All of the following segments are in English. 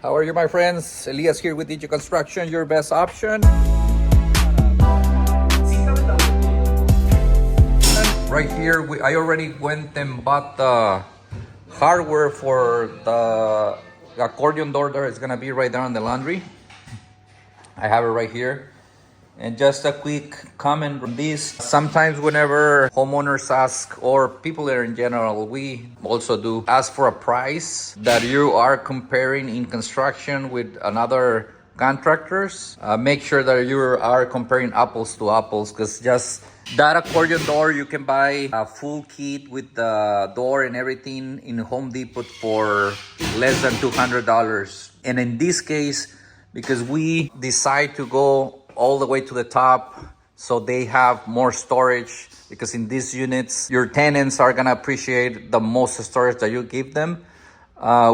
How are you, my friends? Elias here with DJ Construction, your best option. Right here, I already went and bought the hardware for the accordion door there. It's gonna be right there on the laundry. I have it right here. And just a quick comment on this. Sometimes whenever homeowners ask, or people there in general, we also do ask for a price that you are comparing in construction with another contractors. Make sure that you are comparing apples to apples, because just that accordion door, you can buy a full kit with the door and everything in Home Depot for less than $200. And in this case, because we decide to go all the way to the top so they have more storage, because in these units your tenants are gonna appreciate the most storage that you give them.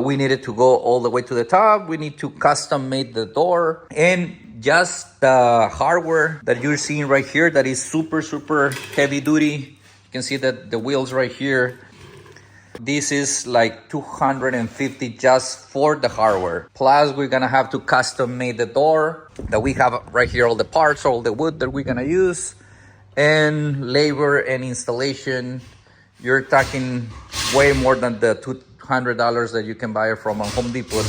We needed to go all the way to the top. We need to custom make the door, and just the hardware that you're seeing right here, that is super heavy duty. You can see that the wheels right here, this is like $250 just for the hardware. Plus, we're gonna have to custom make the door that we have right here, all the parts, all the wood that we're gonna use, and labor and installation. You're talking way more than the $200 that you can buy from a Home Depot.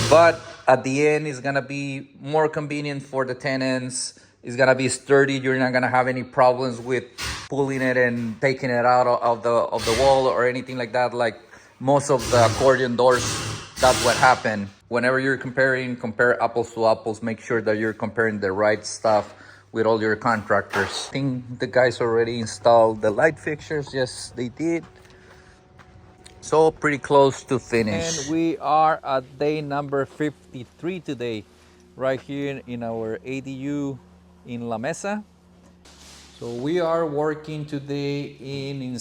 But at the end, it's gonna be more convenient for the tenants. It's gonna be sturdy. You're not gonna have any problems with pulling it and taking it out of the wall or anything like that. Like most of the accordion doors, that's what happened. Whenever you're compare apples to apples. Make sure that you're comparing the right stuff with all your contractors. I think the guys already installed the light fixtures. Yes, they did. So pretty close to finish. And we are at day number 53 today, right here in our ADU in La Mesa. So we are working today in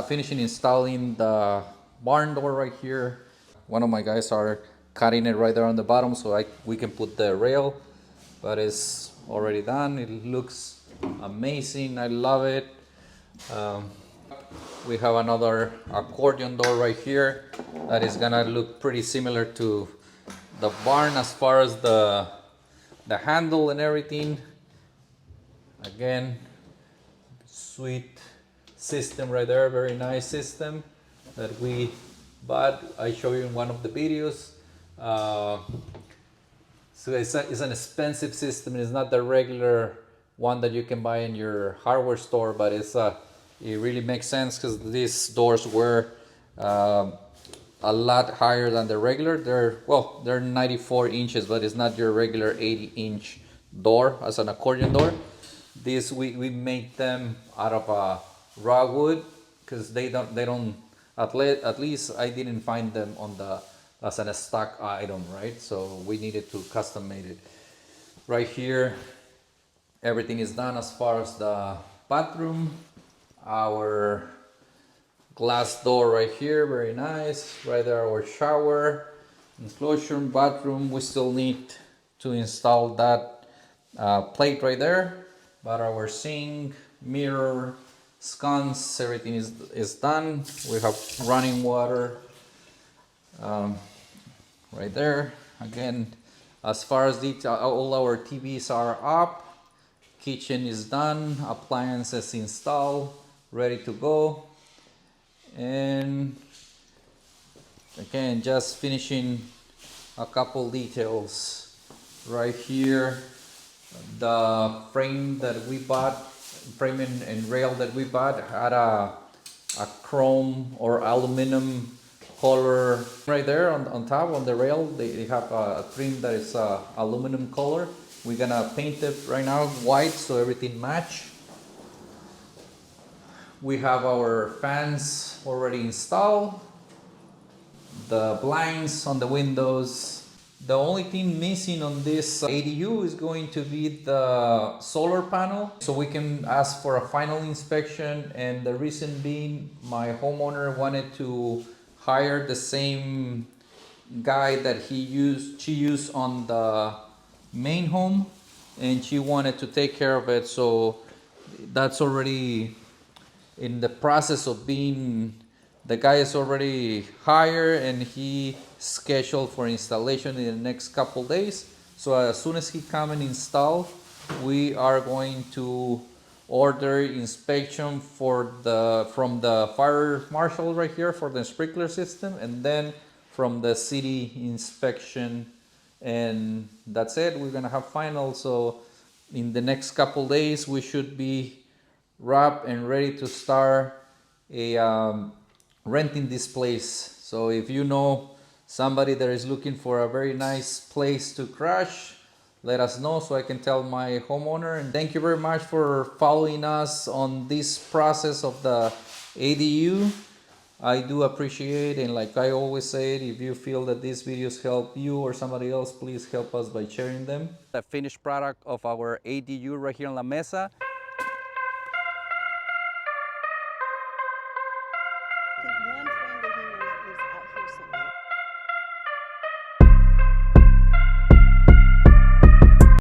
finishing installing the barn door right here. One of my guys are cutting it right there on the bottom so we can put the rail, but it's already done. It looks amazing. I love it. We have another accordion door right here that is gonna look pretty similar to the barn as far as the handle and everything. Again, sweet system right there, very nice system that we bought. I show you in one of the videos. So it's an expensive system. It's not the regular one that you can buy in your hardware store, but it really makes sense because these doors were a lot higher than the regular. They're 94 inches, but it's not your regular 80-inch door as an accordion door. This we make them out of raw wood because they don't at least I didn't find them as a stock item, right? So we needed to custom made it. Right here, everything is done as far as the bathroom. Our glass door right here, very nice. Right there, our shower enclosure, bathroom. We still need to install that plate right there, but our sink, mirror, sconce, everything is done. We have running water right there. Again, as far as detail, all our TVs are up. Kitchen is done. Appliances installed, ready to go. And again, just finishing a couple details right here. The frame that we bought, frame and rail that we bought, had a chrome or aluminum color right there on top on the rail. They have a trim that is aluminum color. We're gonna paint it right now white so everything match. We have our fans already installed, the blinds on the windows. The only thing missing on this ADU is going to be the solar panel, so we can ask for a final inspection. And the reason being, my homeowner wanted to hire the same guy that she used on the main home, and she wanted to take care of it. So that's already in the process of being, the guy is already hired, and he scheduled for installation in the next couple days. So as soon as he come and install, we are going to order inspection for the from the fire marshal right here for the sprinkler system, and then from the city inspection, and that's it. We're gonna have final. So in the next couple days we should be wrapped and ready to start a renting this place. So if you know somebody that is looking for a very nice place to crash, let us know so I can tell my homeowner. And thank you very much for following us on this process of the ADU. I do appreciate, and like I always say, if you feel that these videos help you or somebody else, please help us by sharing them. The finished product of our ADU right here on La Mesa.